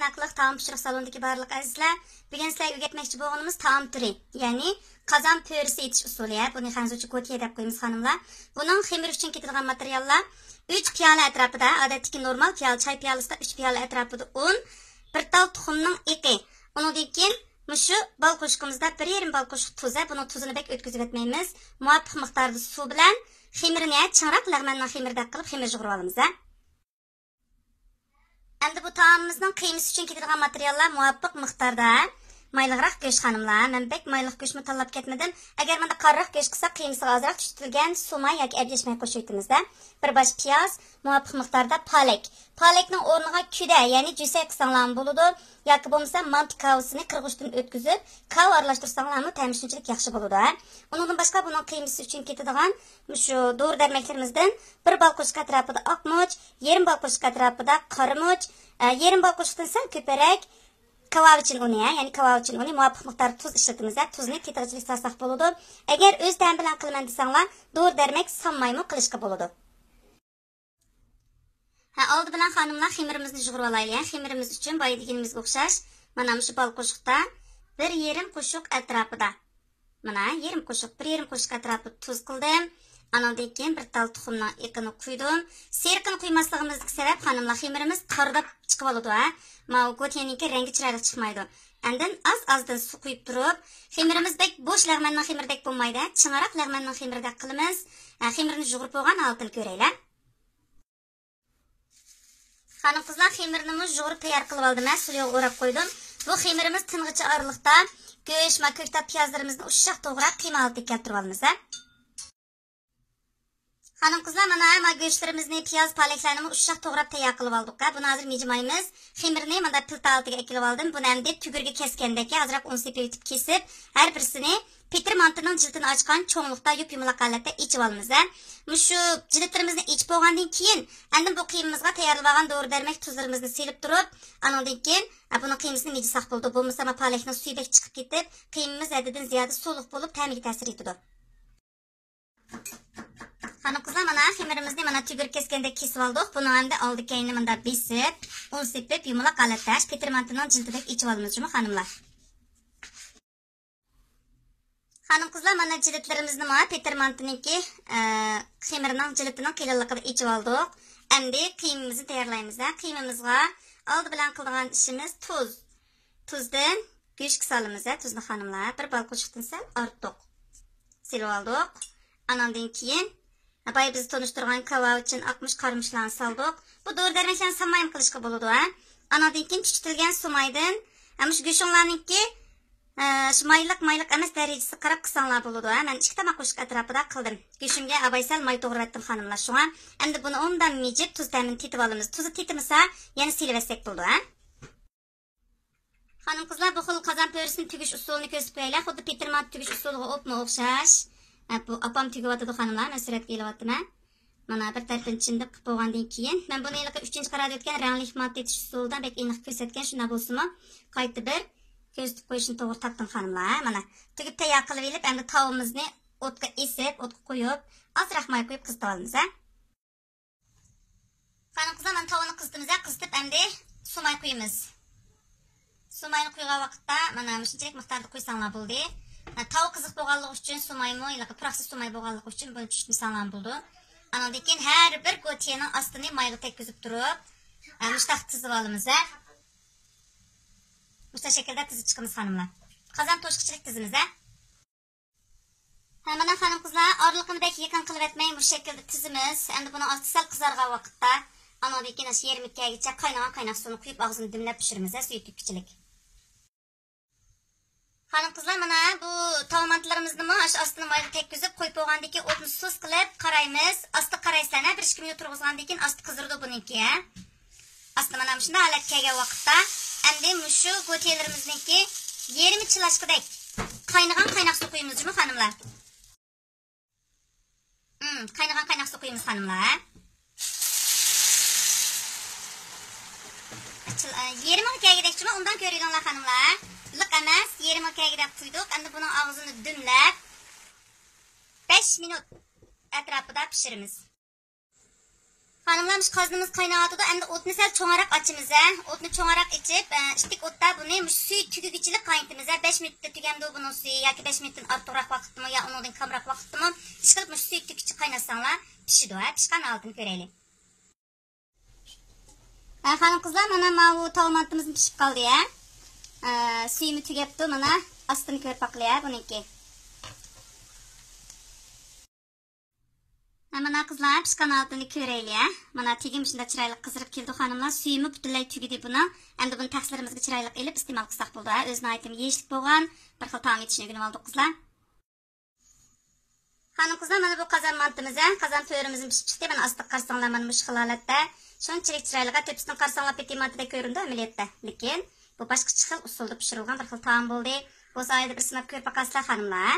Qanaqlıq taom pişiriq salonidagi barliq azizlar, bugun sizlarga o'rgatmoqchi bo'lganimiz taom turi, ya'ni qozon pörisi etish usuli. Buni hanzucha kotiya deb qo'yamiz xonimlar. Buning xamir uchun ketadigan materiallar 3 piyola atrofida, odatdagi normal piyola, choy piyolasida 3 piyola atrofida un, bir tal tuxumning iqi. Undan keyin mushu bal qo'shqimizda 1,5 bal qo'shq tuzi, buni tuzini bek o'tkazib o'tmaymiz. Muvofiq miqdorda suv bilan xamirini chinroq lag'manning xamiridek qilib xamir yig'ib olamiz. Endi bu taomimizning qiymasi uchun ketadigan materiallar muvofiq miqdorda. Mayliqroq go'sht xonimlar, men bek mayliq go'shtni tanlab ketmadim. Agar menda qariroq go'sht qilsa, qiymasi ozroq tutilgan sumay yoki ablashmay qo'shib o'tamiz-da. Bir bosh piyoz, muvofiq miqdorda palak. Palakning o'rniga kuda, ya'ni jusak qilsanglar bo'ladi, yoki bo'lmasa manti kavasini qirg'ichdan o'tkazib, kav aralashtirsanglarmi ta'mi shunchalik yaxshi bo'ladi. Undan boshqa buning qiymasi uchun ketadigan shu dori darmaklarimizdan 1 bal qo'shq atrofida oq murch, 1,5 bal qo'shq atrofida qora murch, 1,5 bal qo'shqdan sal ko'proq kavavchin uni, ya'ni kavavchin uni muvofiq miqdorda tuz ishlatamiz. Tuzni tetirchilik solsak bo'ladi. Agar o'z ta'm bilan qilaman desanglar, dori darmak solmaymi qilishga bo'ladi. Oldi bilan xonimlar xamirimizni yig'ib olaylik. Xamirimiz uchun boya deganimizga o'xshash, mana shu bal qo'shiqda 1,5 qo'shiq atrofida. Mana 1,5 qo'shiq, 1,5 qo'shiq atrofida tuz qildim. Andan keyin bir tal tuxumning iqini quydim. Serqin quymasligimizning sababi xonimlar xamirimiz qardab chiqib oladi. Mana go'tiyaninki rangi chiroyli chiqmaydi. Andan az-azdan suv quyib turib, xamirimiz bek bo'sh lag'manning xamiridek bo'lmaydi. Chingaroq lag'manning xamiridek qilamiz. Xamirni yug'urib bo'lgan holatini ko'raylik. Xonim qizlar, xamirni yug'urib tayyor qilib oldim. Suvga o'rab qo'ydim. Bu xamirimiz ting'ichi oraliqda go'sht va ko'ktat piyozlarimizni ushoq to'g'rab qiyma olib keltirib olamiz. Xonim qizlar, mana go'shtlarimizni, piyoz, palaklarni ushoq to'g'rab tayyor qilib oldik. Buni hozir mejimaymiz. Xamirni mana pilta oltiga ekilib oldim. Buni endi tugurga kesgandek, ozroq un sepib kesib, har birisini petermantining jildini ochgan cho'nglikda yumaloq holatda ichib olamiz. Shu jildlarimizni ichib bo'lgandan keyin, endi bu qiymamizga tayyorlab olgan dori darmak tuzlarimizni selib turib, andan keyin buni qiymasini mejisak bo'ldi. Bo'lmasa palakning suvi bek chiqib ketib, qiymamiz haddidan ziyoda so'liq bo'lib, ta'miga ta'sir etadi. Xonim qizlar, mana xamirimizni mana tugur kesgandek kesib oldik. Buni endi oldi-keyinni bunda besib, un sepib, yumaloq holatda petermantining jildidek ichib olamiz, xonimlar. Xonim qizlar, mana jildlarimizni mana petermantiniki xamirining jildining qalinligida ichib oldik. Endi qiymamizni tayyorlaymiz. Qiymamizga oldi bilan qiladigan ishimiz tuz. Tuzdan go'sht solamiz, tuzni xonimlar. 1 bal qo'shqdan sal ortiq silib oldik. Andan keyin boya biz tonishtirgan kavavchin, aqmish, qarmishlarni soldik. Bu dori darmaklarni solmayam qilishga bo'ladi. Andan keyin chuchitilgan sumaydan, shu go'shtinglarniki shu mayliq emas darajasi qarab qilsanglar bo'ladi. Men 2 tomoq qo'shq atrofida qildim. Go'shimga abaysal may to'g'rab etdim xonimlar. Shunga endi buni undan mejib tuz ta'mini tetib olamiz. Tuzi tetimasa, yana silib etsak bo'ladi. Xonim qizlar, bu xil qozon pörisini tugish usulini ko'rsatib qo'yaylik. Xuddi petermant tugish usuliga o'xshash. Bu apam tugib xonimlar, men suratga ilyapman. Mana bir tarafdan chindib qilib bo'lgandan keyin, men buni 3-qarada o'tgan rangli mat etish usulidan bek aniq ko'rsatgan, shunda bo'lsa-mu, qayta bir ko'rsatib qo'yishni to'g'ri topdim xonimlar. Mana tugib tayyor qilib olib, endi tavuqimizni o'tga esib, o'tga qo'yib, ozroq may qo'yib qizitib olamiz. Xonim qizlar, men tavuqni qizitib, endi sumay qo'yamiz. Sumayni quygan vaqtda mana shunchalik miqdorda qo'ysanglar bo'ldi. Tavuq qiziq bo'lganligi uchun sumaymi, yoki puraksiz sumay bo'lganligi uchun buni tushirsanlar bo'ldi. Andan keyin har bir go'tiyaning ostini mayga tekkizib turib, mushtaq tizib olamiz. Mushta shaklda tizib chiqamiz xonimlar. Qozon to'shqichilik tizimiz. Mana xonim qizlar, orliqni bek yaqin qilib etmay bu shaklda tizimiz. Endi buni osti sal qizargan vaqtda, andan keyin 20 gacha qaynoq suvni quyib og'zini dimlab pishiramiz, suyuqlikchilik. Xonim qizlar, mana bu tomatlarimizni shu ostini mayga tekkizib qo'yib bo'lgandan keyin o'tni sus qilib qaraymiz. Osti qaraysizlar, 1-2 minut turg'izgandan keyin osti qizirdi buniki. Osti mana shunday holat kelgan vaqtda endi shu go'tiyalarimizniki yarmi chilashqidek qaynagan suv quyamiz, xonimlar. Qaynagan suv quyamiz, xonimlar. Yarmi kegidekchimi, undan ko'ringlar xonimlar. Liq emas, yarmi kegidek quydik. Endi buni og'zini dimlab 5 minut atrofida pishiramiz. Hanımlar, qazımız qaynatıdı. Endi otni sal çoğarak açımız. Otni çoğarak içip, içtik otta bunu suyu tügügüçülük kaynatımız. 5 minutda tügemdi bunun suyu, yoki 5 minutdan ortoqroq vaqtmi, yo undan kamroq vaqtmi. Ishqilib suyu tügüçü qaynatsanlar, pishidi. Pishgan altını ko'raylik. Hanım kızlar, mana bu tavmantımız pishib qoldi ya. Suyimi tugabdi, mana astini ko'rib baqilay buniki. Mana kızlar pişkan altını ko'raylik. Mana tegim shunda chiroyli qizirib keldi hanımlar. Suyimi butunlay tugidi buni. Endi buni tahsilimizga chiroyli ilib iste'mol qilsak bo'ldi. O'zini aytim yeyishlik bo'lgan. Bir xil taom etishni o'rganib oldik qizlar. Hanım kızlar, mana bu qozon mantimiz, qozon to'rimizni pishib chiqdi. Mana astı qarsanglar mana bu xil holatda. Shunchalik chiroyliga tepsidan qarsanglar petimantida ko'rindi amaliyotda. Lekin bu boshqa xil usulda pishirilgan bir xil taom bo'ldi. Bu sayda bir sinab ko'rib baqasizlar hanımlar.